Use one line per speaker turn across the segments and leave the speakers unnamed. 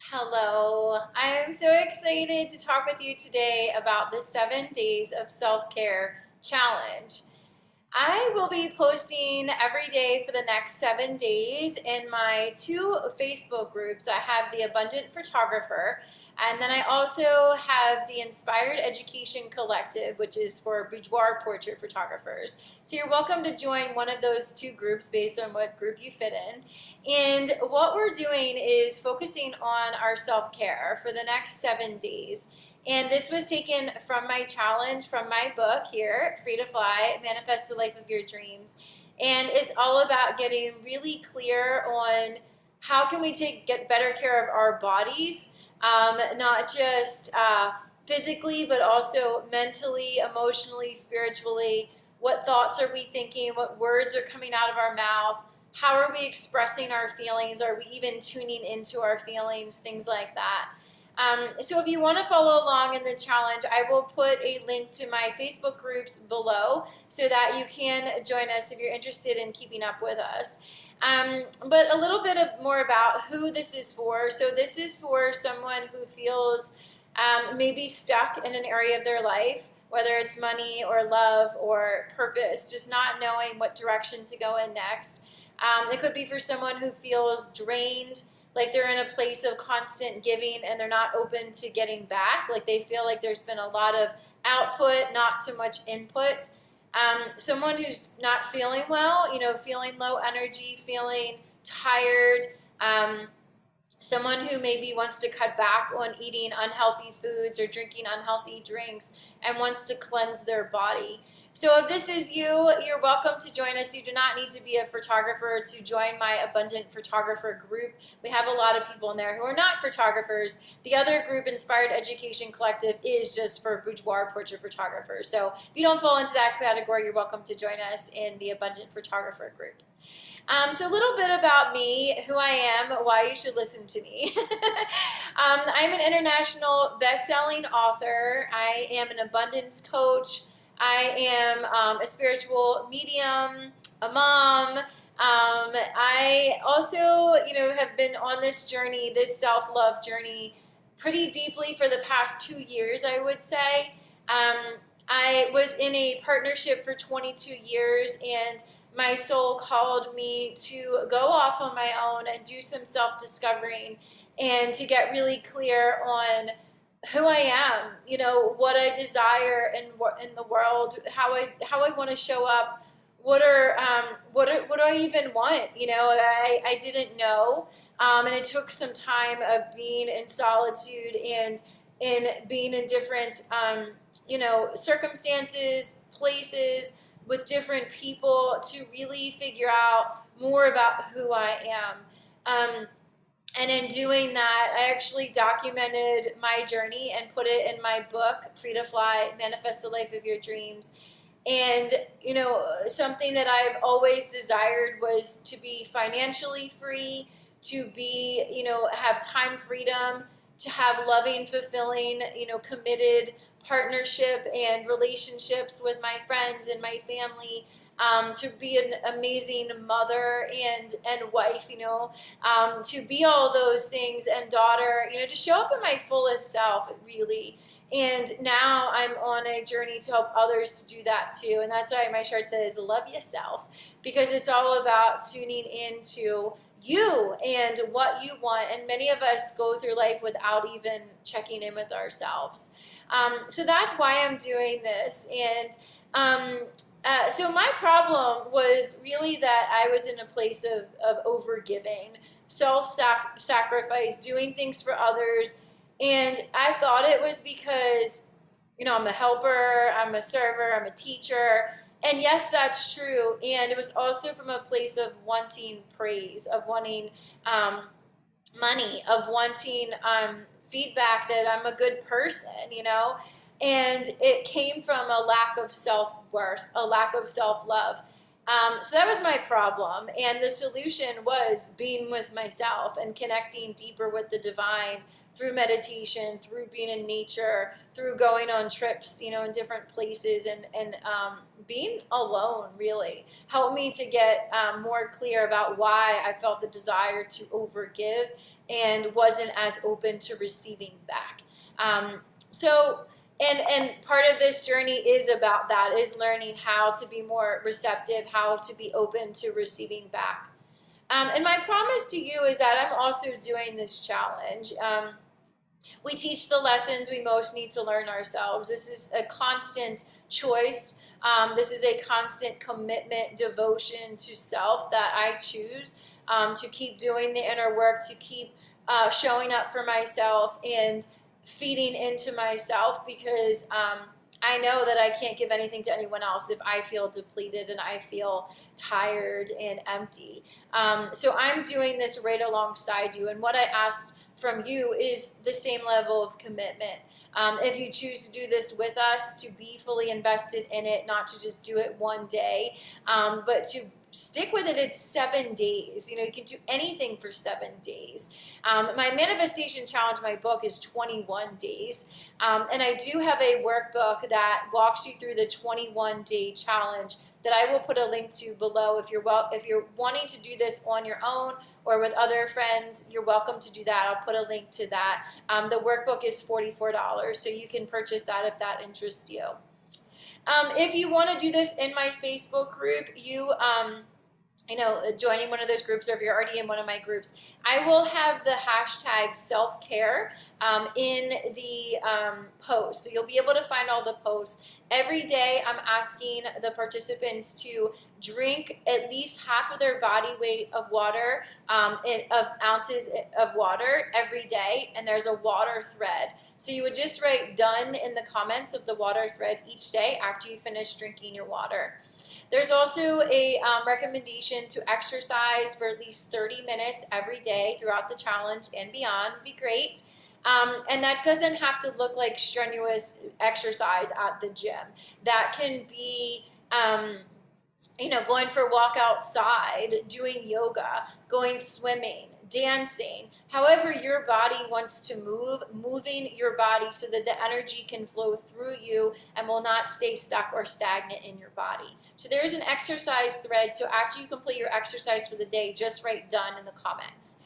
Hello, I'm so excited to talk with you today about the 7 days of self-care challenge. I will be posting every day for the next 7 days in my two Facebook groups. I have the Abundant Photographer, and then I also have the Inspired Education Collective, which is for boudoir portrait photographers. So you're welcome to join one of those two groups based on what group you fit in. And what we're doing is focusing on our self care for the next 7 days. And this was taken from my challenge from my book here, Free to Fly, Manifest the Life of Your Dreams. And it's all about getting really clear on how can we get better care of our bodies, not just physically, but also mentally, emotionally, spiritually. What thoughts are we thinking? What words are coming out of our mouth? How are we expressing our feelings? Are we even tuning into our feelings? Things like that. So if you want to follow along in the challenge, I will put a link to my Facebook groups below so that you can join us if you're interested in keeping up with us. But a little bit more about who this is for. So this is for someone who feels maybe stuck in an area of their life, whether it's money or love or purpose, just not knowing what direction to go in next. It could be for someone who feels drained, like they're in a place of constant giving and they're not open to getting back. Like they feel like there's been a lot of output, not so much input. Someone who's not feeling well, feeling low energy, feeling tired. Someone who maybe wants to cut back on eating unhealthy foods or drinking unhealthy drinks and wants to cleanse their body. So if this is you, you're welcome to join us. You do not need to be a photographer to join my Abundant Photographer group. We have a lot of people in there who are not photographers. The other group, Inspired Education Collective, is just for boudoir portrait photographers. So if you don't fall into that category, you're welcome to join us in the Abundant Photographer group. So a little bit about me, who I am, why you should listen to me. I'm an international best-selling author. I am an abundance coach. I am a spiritual medium, a mom. I also, have been on this journey, this self-love journey, pretty deeply for the past 2 years, I would say. I was in a partnership for 22 years, and my soul called me to go off on my own and do some self-discovering and to get really clear on who I am, what I desire in the world, how I want to show up, what do I even want? I didn't know, and it took some time of being in solitude and in being in different circumstances, places, with different people to really figure out more about who I am. And in doing that, I actually documented my journey and put it in my book, Free to Fly, Manifest the Life of Your Dreams. And, something that I've always desired was to be financially free, to be, have time freedom, to have loving, fulfilling, committed partnership and relationships with my friends and my family, to be an amazing mother and wife, to be all those things, and daughter, to show up in my fullest self, really. And now I'm on a journey to help others to do that too. And that's why my shirt says, love yourself, because it's all about tuning into you and what you want. And many of us go through life without even checking in with ourselves. So that's why I'm doing this. And so my problem was really that I was in a place of overgiving, self-sacrifice, doing things for others. And I thought it was because, I'm a helper, I'm a server, I'm a teacher. And yes, that's true. And it was also from a place of wanting praise, of wanting money, of wanting feedback that I'm a good person, And it came from a lack of self-worth, a lack of self-love. So that was my problem. And the solution was being with myself and connecting deeper with the divine through meditation, through being in nature, through going on trips, in different places, and being alone really helped me to get more clear about why I felt the desire to overgive and wasn't as open to receiving back. So and part of this journey is about that, is learning how to be more receptive, how to be open to receiving back. And my promise to you is that I'm also doing this challenge. We teach the lessons we most need to learn ourselves. This is a constant choice. This is a constant commitment, devotion to self that I choose to keep doing the inner work, to keep showing up for myself and feeding into myself, because I know that I can't give anything to anyone else if I feel depleted and I feel tired and empty. So I'm doing this right alongside you. And what I asked from you is the same level of commitment. If you choose to do this with us, to be fully invested in it, not to just do it one day, but to stick with it. It's 7 days. You can do anything for 7 days. My manifestation challenge, my book, is 21 days. And I do have a workbook that walks you through the 21-day challenge that I will put a link to below. If you're wanting to do this on your own or with other friends, you're welcome to do that. I'll put a link to that. The workbook is $44, so you can purchase that if that interests you. If you want to do this in my Facebook group, joining one of those groups, or if you're already in one of my groups, I will have the hashtag self-care in the post. So you'll be able to find all the posts. Every day I'm asking the participants to drink at least half of their body weight of water, of ounces of water every day, and there's a water thread. So you would just write "done" in the comments of the water thread each day after you finish drinking your water. There's also a recommendation to exercise for at least 30 minutes every day throughout the challenge and beyond. Would be great. And that doesn't have to look like strenuous exercise at the gym. That can be going for a walk outside, doing yoga, going swimming, dancing, however your body wants to move, moving your body so that the energy can flow through you and will not stay stuck or stagnant in your body. So there is an exercise thread. So after you complete your exercise for the day, just write "done" in the comments.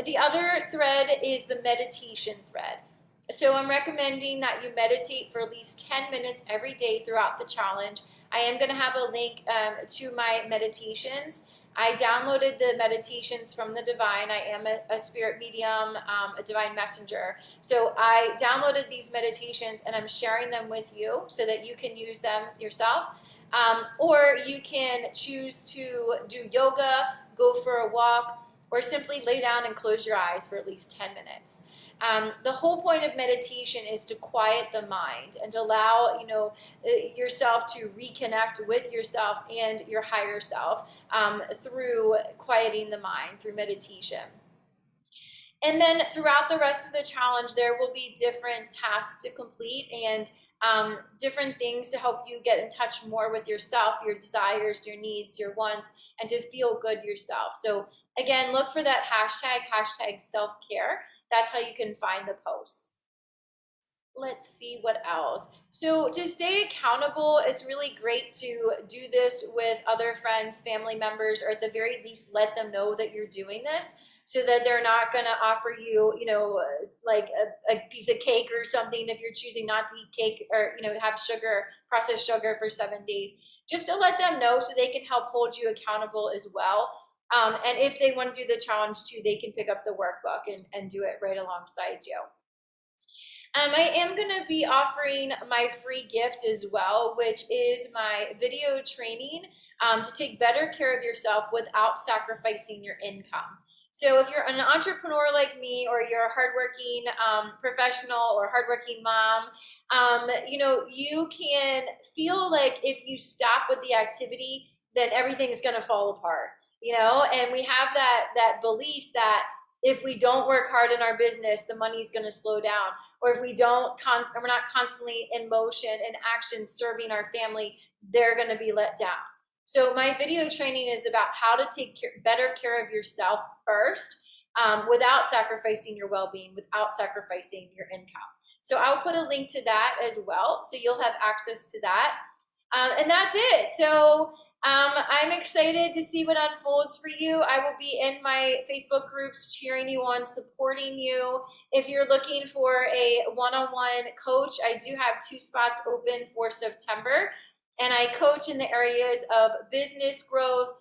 The other thread is the meditation thread. So I'm recommending that you meditate for at least 10 minutes every day throughout the challenge. I am going to have a link to my meditations. I downloaded the meditations from the divine. I am a spirit medium, a divine messenger. So I downloaded these meditations and I'm sharing them with you so that you can use them yourself. Or you can choose to do yoga, go for a walk, or simply lay down and close your eyes for at least 10 minutes. The whole point of meditation is to quiet the mind and to allow yourself to reconnect with yourself and your higher self through quieting the mind, through meditation. And then throughout the rest of the challenge, there will be different tasks to complete and different things to help you get in touch more with yourself, your desires, your needs, your wants, and to feel good yourself. So again, look for that hashtag self-care. That's how you can find the posts. Let's see what else. So to stay accountable, it's really great to do this with other friends, family members, or at the very least, let them know that you're doing this, so that they're not going to offer you, like a piece of cake or something if you're choosing not to eat cake, or, have sugar, processed sugar for 7 days, just to let them know so they can help hold you accountable as well. And if they want to do the challenge too, they can pick up the workbook and do it right alongside you. I am going to be offering my free gift as well, which is my video training to take better care of yourself without sacrificing your income. So if you're an entrepreneur like me, or you're a hardworking professional or hardworking mom, you can feel like if you stop with the activity, then everything's going to fall apart, and we have that belief that if we don't work hard in our business, the money's going to slow down. Or if we're not constantly in motion and action serving our family, they're going to be let down. So my video training is about how to take better care of yourself first, without sacrificing your well-being, without sacrificing your income. So I'll put a link to that as well, so you'll have access to that. And that's it. So I'm excited to see what unfolds for you. I will be in my Facebook groups cheering you on, supporting you. If you're looking for a one-on-one coach, I do have 2 spots open for September. And I coach in the areas of business growth,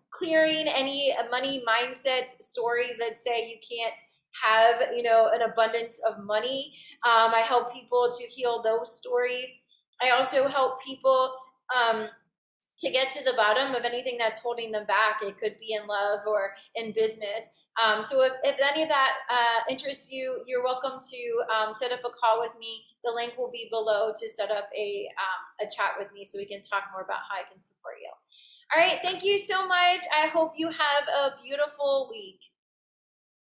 clearing any money mindset stories that say you can't have, an abundance of money. I help people to heal those stories. I also help people to get to the bottom of anything that's holding them back. It could be in love or in business. So if any of that interests you, you're welcome to set up a call with me. The link will be below to set up a chat with me so we can talk more about how I can support you. All right, thank you so much. I hope you have a beautiful week.